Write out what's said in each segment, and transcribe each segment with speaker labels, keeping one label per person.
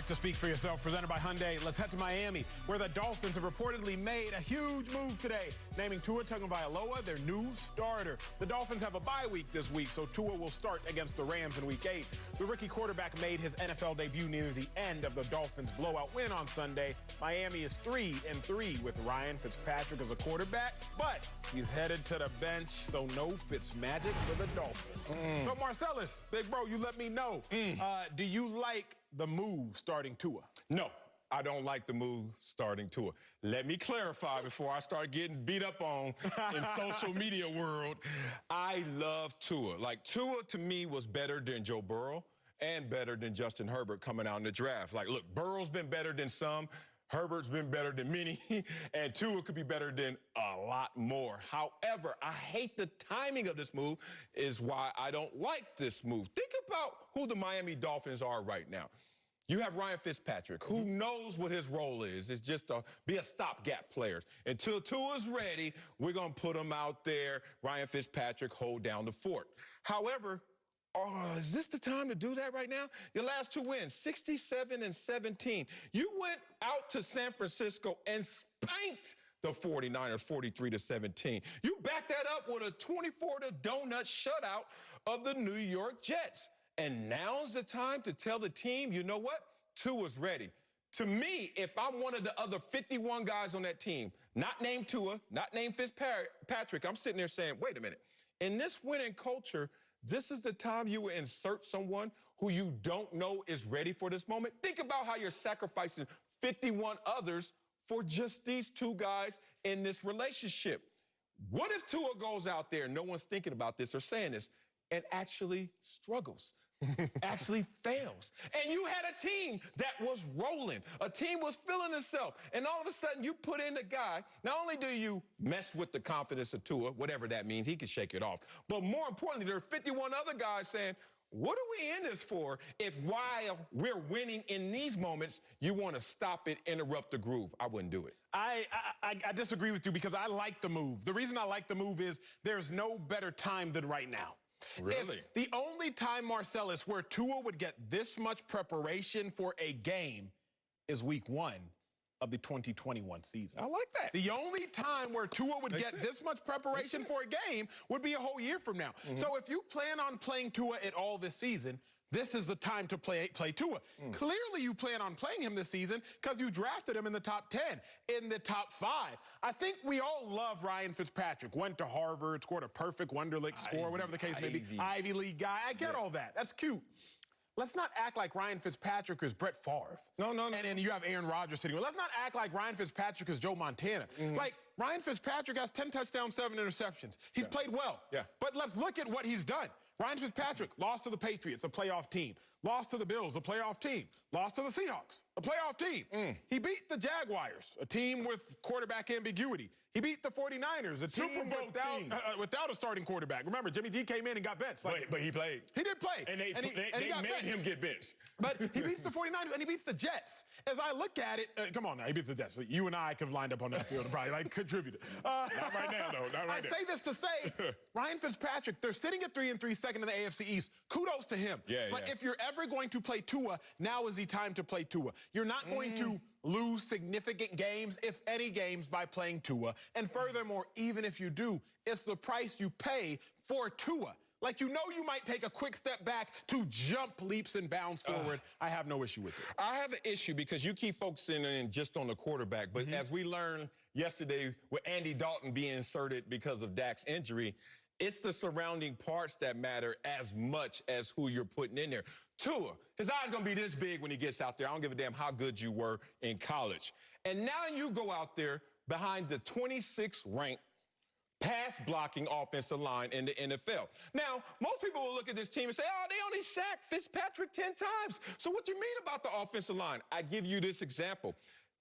Speaker 1: to speak for yourself, presented by Hyundai. Let's head to Miami, where the Dolphins have reportedly made a huge move today, naming Tua Tagovailoa their new starter. The Dolphins have a bye week this week, so Tua will start against the Rams in Week 8. The rookie quarterback made his NFL debut near the end of the Dolphins' blowout win on Sunday. Miami is 3-3 with Ryan Fitzpatrick as a quarterback, but he's headed to the bench, so no Fitzmagic for the Dolphins. So Marcellus, big bro, you let me know. Do you like the move starting Tua?
Speaker 2: No, I don't like the move starting Tua. Let me clarify before I start getting beat up on in social media world. I love Tua. Like, Tua to me was better than Joe Burrow and better than Justin Herbert coming out in the draft. Like, look, Burrow's been better than some. Herbert's been better than many, and Tua could be better than a lot more. However, I hate the timing of this move, is why I don't like this move. Think about who the Miami Dolphins are right now. You have Ryan Fitzpatrick, who knows what his role is. It's just to be a stopgap player. Until Tua's ready, we're going to put him out there. Ryan Fitzpatrick, hold down the fort. However, is this the time to do that right now? Your last two wins, 67-17. You went out to San Francisco and spanked the 49ers 43-17. You backed that up with a 24-donut shutout of the New York Jets. And now's the time to tell the team, you know what? Tua's ready. To me, if I'm one of the other 51 guys on that team, not named Tua, not named Fitzpatrick, I'm sitting there saying, wait a minute. In this winning culture, this is the time you will insert someone who you don't know is ready for this moment. Think about how you're sacrificing 51 others for just these two guys in this relationship. What if Tua goes out there, no one's thinking about this or saying this, and actually struggles, actually fails? And you had a team that was rolling. A team was feeling itself. And all of a sudden, you put in a guy. Not only do you mess with the confidence of Tua, whatever that means, he can shake it off. But more importantly, there are 51 other guys saying, what are we in this for if while we're winning in these moments, you want to stop it, interrupt the groove? I wouldn't do it.
Speaker 1: I disagree with you because I like the move. The reason I like the move is there's no better time than right now.
Speaker 2: Really?
Speaker 1: If the only time, Marcellus, where Tua would get this much preparation for a game is Week 1 of the 2021 season.
Speaker 2: I like that.
Speaker 1: The only time where Tua would get this much preparation for a game would be a whole year from now. So if you plan on playing Tua at all this season, this is the time to play Tua. Clearly, you plan on playing him this season because you drafted him in the top 10, in the top 5. I think we all love Ryan Fitzpatrick. Went to Harvard, scored a perfect Wonderlic score, whatever the case may be. Ivy League guy. I get all that. That's cute. Let's not act like Ryan Fitzpatrick is Brett Favre.
Speaker 2: No.
Speaker 1: And you have Aaron Rodgers sitting. Let's not act like Ryan Fitzpatrick is Joe Montana. Like, Ryan Fitzpatrick has 10 touchdowns, 7 interceptions. He's played well. But let's look at what he's done. Ryan Fitzpatrick lost to the Patriots, a playoff team. Lost to the Bills, a playoff team. Lost to the Seahawks, a playoff team. He beat the Jaguars, a team with quarterback ambiguity. He beat the 49ers, a team without a starting quarterback. Remember, Jimmy G came in and got benched.
Speaker 2: But he played.
Speaker 1: He did play.
Speaker 2: And they made him get benched.
Speaker 1: But he beats the 49ers and he beats the Jets. As I look at it, come on now, he beats the Jets. So you and I could have lined up on that field and probably contributed.
Speaker 2: Not right now, though. Not right now.
Speaker 1: I say this to say, Ryan Fitzpatrick, they're sitting at 3-3, second in the AFC East. Kudos to him. But if you're ever going to play Tua, now is the time to play Tua. You're not going to lose significant games, if any games, by playing Tua. And furthermore, even if you do, it's the price you pay for Tua. Like, you know, you might take a quick step back to jump leaps and bounds forward. I have no issue with it.
Speaker 2: I have an issue because you keep focusing in just on the quarterback. But as we learned yesterday with Andy Dalton being inserted because of Dak's injury, it's the surrounding parts that matter as much as who you're putting in there. Tua, his eye's going to be this big when he gets out there. I don't give a damn how good you were in college. And now you go out there behind the 26th ranked pass-blocking offensive line in the NFL. Now, most people will look at this team and say, oh, they only sacked Fitzpatrick 10 times. So what do you mean about the offensive line? I give you this example.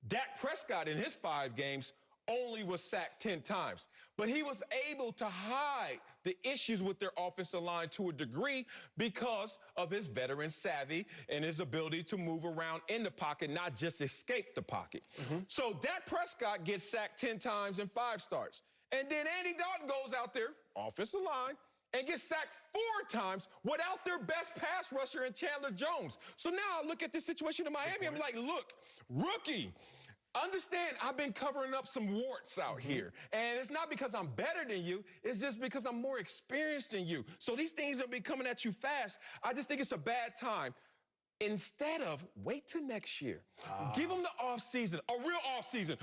Speaker 2: Dak Prescott in his 5 games only was sacked 10 times. But he was able to hide the issues with their offensive line to a degree because of his veteran savvy and his ability to move around in the pocket, not just escape the pocket. So Dak Prescott gets sacked 10 times in 5 starts. And then Andy Dalton goes out there, offensive line, and get sacked 4 times without their best pass rusher in Chandler Jones. So now I look at this situation in Miami, I'm like, look, rookie, understand I've been covering up some warts out here. And it's not because I'm better than you, it's just because I'm more experienced than you. So these things will be coming at you fast. I just think it's a bad time. Instead of wait till next year, give them the off season, a real off season,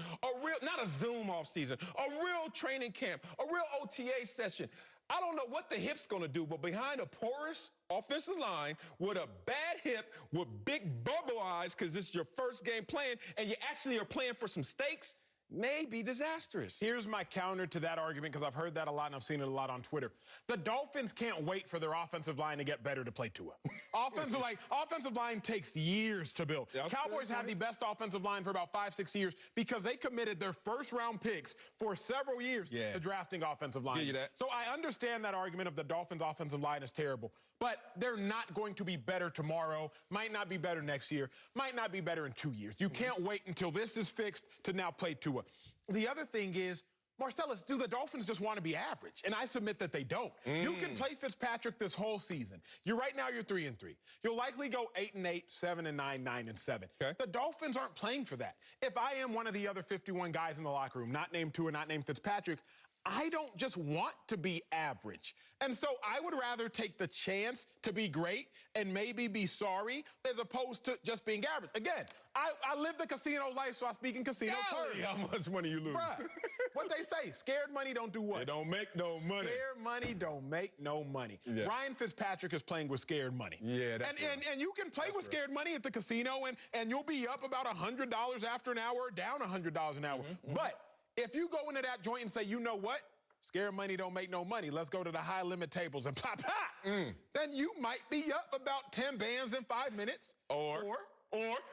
Speaker 2: not a Zoom off season, a real training camp, a real OTA session. I don't know what the hip's gonna do, but behind a porous offensive line with a bad hip, with big bubble eyes, because this is your first game playing, and you actually are playing for some stakes, may be disastrous.
Speaker 1: Here's my counter to that argument, because I've heard that a lot and I've seen it a lot on Twitter. The Dolphins can't wait for their offensive line to get better to play Tua. Offensive line takes years to build. Cowboys had the best offensive line for about 5-6 years because they committed their first-round picks for several years to drafting offensive line.
Speaker 2: Give you that.
Speaker 1: So I understand that argument of the Dolphins' offensive line is terrible, but they're not going to be better tomorrow, might not be better next year, might not be better in 2 years. You can't wait until this is fixed to now play Tua. The other thing is, Marcellus, do the Dolphins just want to be average? And I submit that they don't. You can play Fitzpatrick this whole season. Right now, you're 3-3. You'll likely go 8-8, 7-9, 9-7.
Speaker 2: Okay.
Speaker 1: The Dolphins aren't playing for that. If I am one of the other 51 guys in the locker room, not named Tua, not named Fitzpatrick, I don't just want to be average. And so I would rather take the chance to be great and maybe be sorry as opposed to just being average. Again, I live the casino life, so I speak in casino terms.
Speaker 2: How much money you lose?
Speaker 1: Bruh, what they say, scared money don't do what?
Speaker 2: They don't make no money.
Speaker 1: Scared money don't make no money.
Speaker 2: Yeah.
Speaker 1: Ryan Fitzpatrick is playing with scared money.
Speaker 2: Yeah, that's
Speaker 1: and you can play with scared money at the casino, and you'll be up about $100 after an hour, or down $100 an hour. But if you go into that joint and say, you know what? Scared money don't make no money. Let's go to the high limit tables and pop, then you might be up about 10 bands in 5 minutes. Or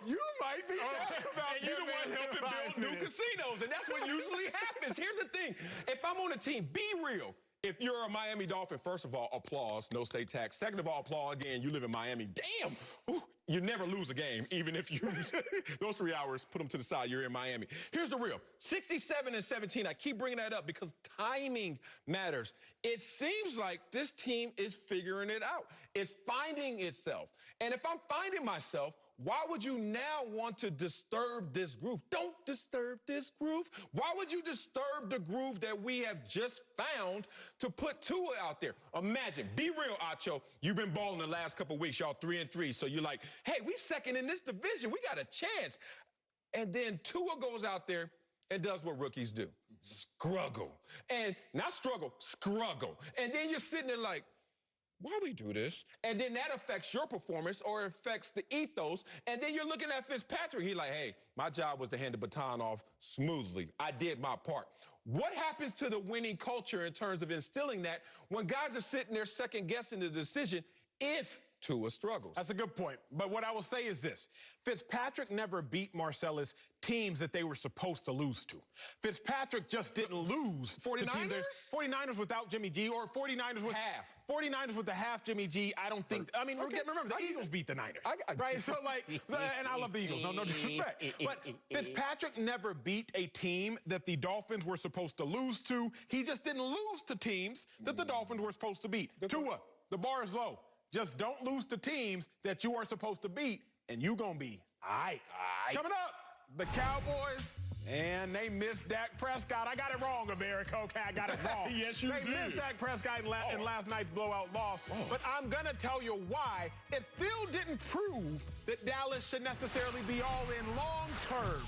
Speaker 1: you might be up about
Speaker 2: and you're the one helping build new casinos, and that's what usually happens. Here's the thing. If I'm on a team, be real. If you're a Miami Dolphin, first of all, applause, no state tax. Second of all, applause again, you live in Miami. Damn, you never lose a game, even if you, those 3 hours, put them to the side, you're in Miami. Here's the real, 67-17, I keep bringing that up because timing matters. It seems like this team is figuring it out. It's finding itself. And if I'm finding myself, why would you now want to disturb this groove? Don't disturb this groove. Why would you disturb the groove that we have just found to put Tua out there? Imagine, be real, Acho. You've been balling the last couple weeks. Y'all 3-3. So you're like, hey, we second in this division. We got a chance. And then Tua goes out there and does what rookies do. Struggle. And not struggle, scruggle. And then you're sitting there like, why we do this? And then that affects your performance or affects the ethos. And then you're looking at Fitzpatrick. He's like, hey, my job was to hand the baton off smoothly. I did my part. What happens to the winning culture in terms of instilling that when guys are sitting there second-guessing the decision if Tua struggles?
Speaker 1: That's a good point. But what I will say is this. Fitzpatrick never beat Marcellus teams that they were supposed to lose to. Fitzpatrick just didn't lose.
Speaker 2: 49ers?
Speaker 1: 49ers without Jimmy G, or 49ers with
Speaker 2: half.
Speaker 1: 49ers with the half Jimmy G. I don't think, I mean, remember, the Eagles beat the Niners. Right? So, like, and I love the Eagles. No disrespect. But Fitzpatrick never beat a team that the Dolphins were supposed to lose to. He just didn't lose to teams that the Dolphins were supposed to beat. Tua, the bar is low. Just don't lose to teams that you are supposed to beat, and you gonna be all right. Coming up, the Cowboys, and they missed Dak Prescott. I got it wrong, America. Okay, I got it wrong.
Speaker 2: Yes, you did.
Speaker 1: They missed Dak Prescott in last night's blowout loss. But I'm gonna tell you why. It still didn't prove that Dallas should necessarily be all in long term.